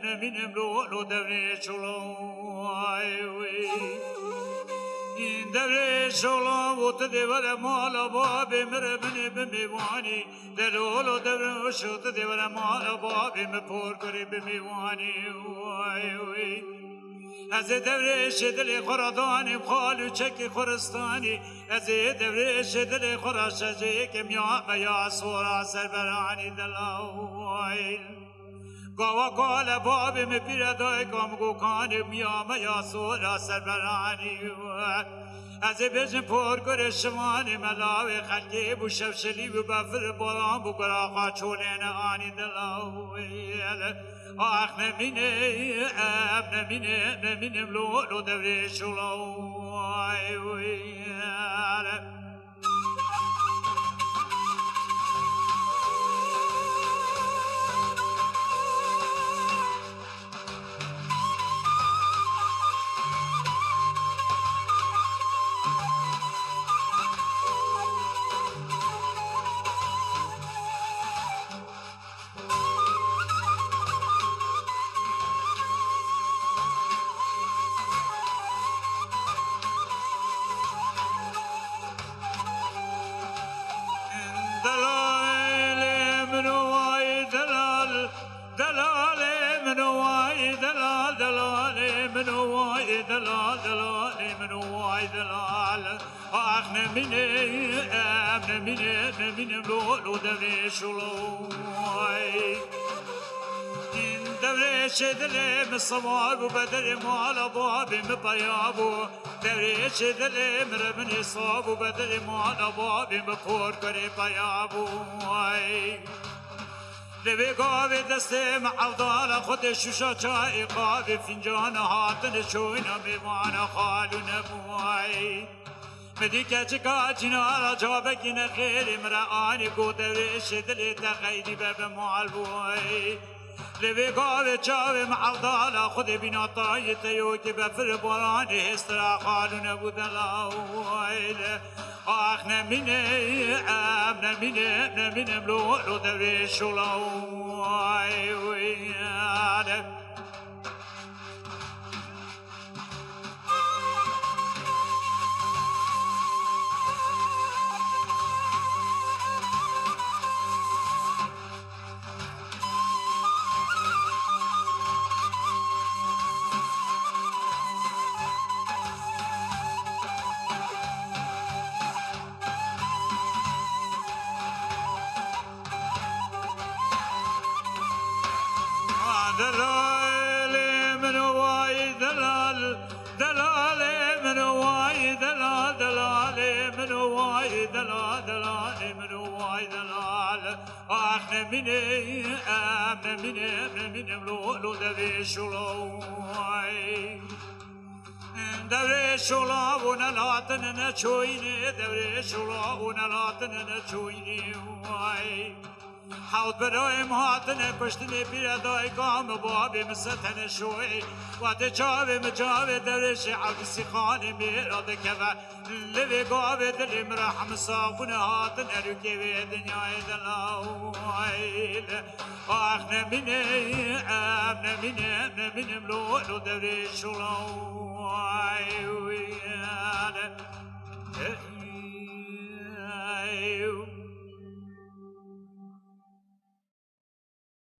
نمینم لو دوره شلوی این دوره شلو و تدور مالا باب مر بنی بمیوانی دلولو دوره شو تدور مالا باب مپور کری بمیوانی از دورش دل خردانی خالو چک خرستانی از دورش دل خراشجه که میا سورا سربرانی دلوی گاوا کال باب مپیر دای کام گو کان میا سورا سربرانی از بجن پر کر شمانی ملاوی خلقی بو شفشلی بو بفر بولان بو کرا خاچولین آنی دلوی آخ نمینم لو دوری شلوی آخ نمینم لو دوره شلوی این دوره شدلم سوار و بدر مالا بابی مپیابو دوره شدلم رمنی صاب و بدر مالا بابی مپور کری پیابو لبی گاوی دسته معوضال خود شوشا چای قابی فنجان هاتن شوینا میوان خالو نبوی مدی کچکا جنارا جابکی نخیری مرعانی گوده شدلی تخیلی بب مال بوی لبی گاوی چاوی معوضال خود بینا طایی تیو که بفر برانی هسترا خالو نبودلاوی آخ نمینم لو دوری شلوی دلال من واي دلال دلال من واي دلال دلال من واي دلال دلال من واي دلال آخ نمینم لو دوری شلوی دوری شلو و نلاتن نچوینی دوری شلو و نلاتن نچوینی وای حوت برایم هاتن کشتنی پیر دای کام بابی مستن شوی وقت چاوی مجاوی درش عبسی خانی میراد کفا لوی گاوی دلی مرحم صافون هاتن اروکی وی دنیای دلاویل آخ نمینم لو دوری شلوی